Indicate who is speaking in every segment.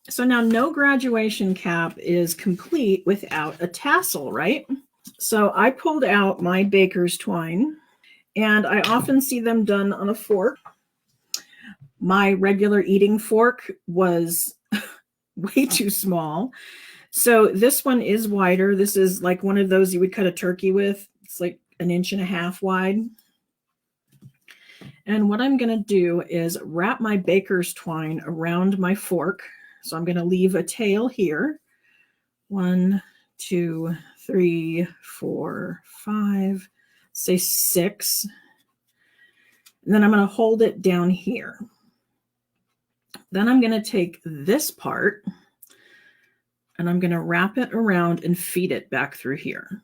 Speaker 1: So now no graduation cap is complete without a tassel, right? So I pulled out my baker's twine, and I often see them done on a fork. My regular eating fork was way too small. So this one is wider. This is like one of those you would cut a turkey with. It's like 1.5 inches wide. And what I'm going to do is wrap my baker's twine around my fork. So I'm going to leave a tail here. 1, 2, 3, 4, 5, say 6. And then I'm going to hold it down here. Then I'm going to take this part and I'm going to wrap it around and feed it back through here.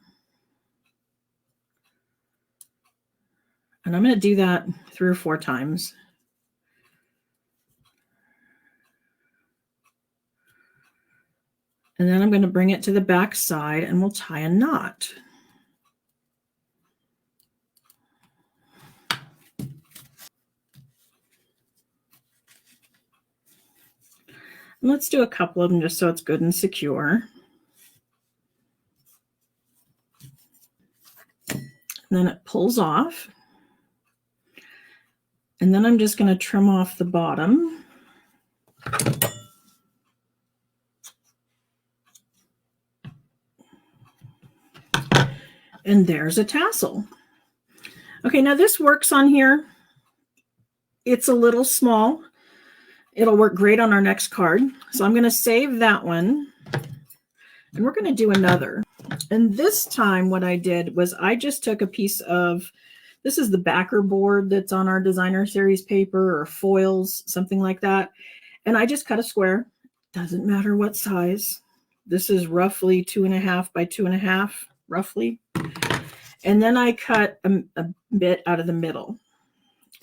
Speaker 1: And I'm going to do that 3 or 4 times. And then I'm going to bring it to the back side and we'll tie a knot. And let's do a couple of them just so it's good and secure. And then it pulls off. And then I'm just going to trim off the bottom. And there's a tassel. Okay, now this works on here. It's a little small. It'll work great on our next card. So I'm going to save that one. And we're going to do another. And this time what I did was I just took a piece of, this is the backer board that's on our designer series paper or foils, something like that. And I just cut a square. Doesn't matter what size. This is roughly 2.5 by 2.5, roughly. And then I cut a bit out of the middle.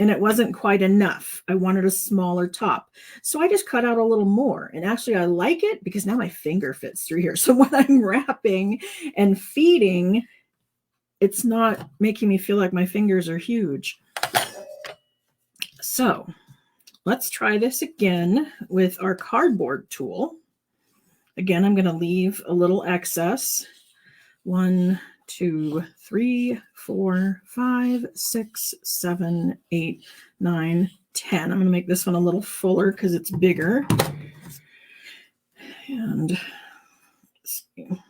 Speaker 1: And it wasn't quite enough. I wanted a smaller top. So I just cut out a little more. And actually I like it because now my finger fits through here. So when I'm wrapping and feeding, it's not making me feel like my fingers are huge. So let's try this again with our cardboard tool. Again, I'm going to leave a little excess. 1, 2, 3, 4, 5, 6, 7, 8, 9, 10. I'm going to make this one a little fuller because it's bigger. And let's see.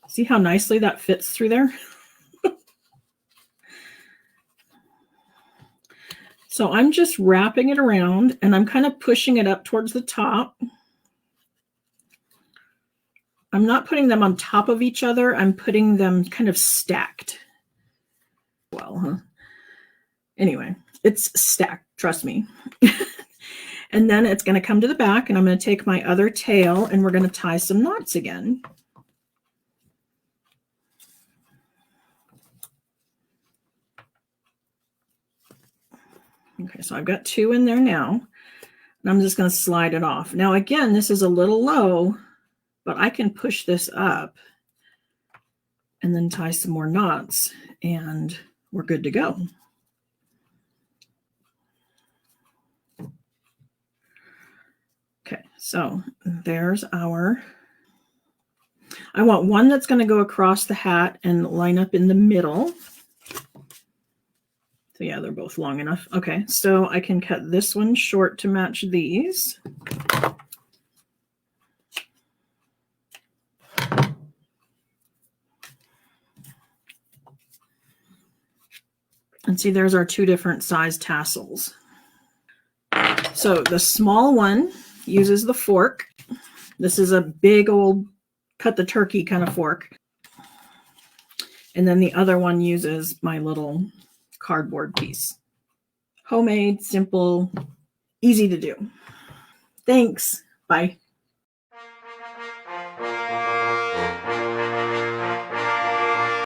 Speaker 1: See how nicely that fits through there? So I'm just wrapping it around and I'm kind of pushing it up towards the top. I'm not putting them on top of each other. I'm putting them kind of stacked. Well, huh? Anyway, it's stacked, trust me. And then it's going to come to the back and I'm going to take my other tail and we're going to tie some knots again. Okay, so I've got 2 in there now, and I'm just going to slide it off. Now, again, this is a little low, but I can push this up and then tie some more knots, and we're good to go. Okay, so there's our, I want one that's going to go across the hat and line up in the middle. So yeah, they're both long enough. Okay, so I can cut this one short to match these. And see, there's our 2 different size tassels. So the small one uses the fork. This is a big old cut the turkey kind of fork. And then the other one uses my little cardboard piece. Homemade, simple, easy to do. Thanks. Bye.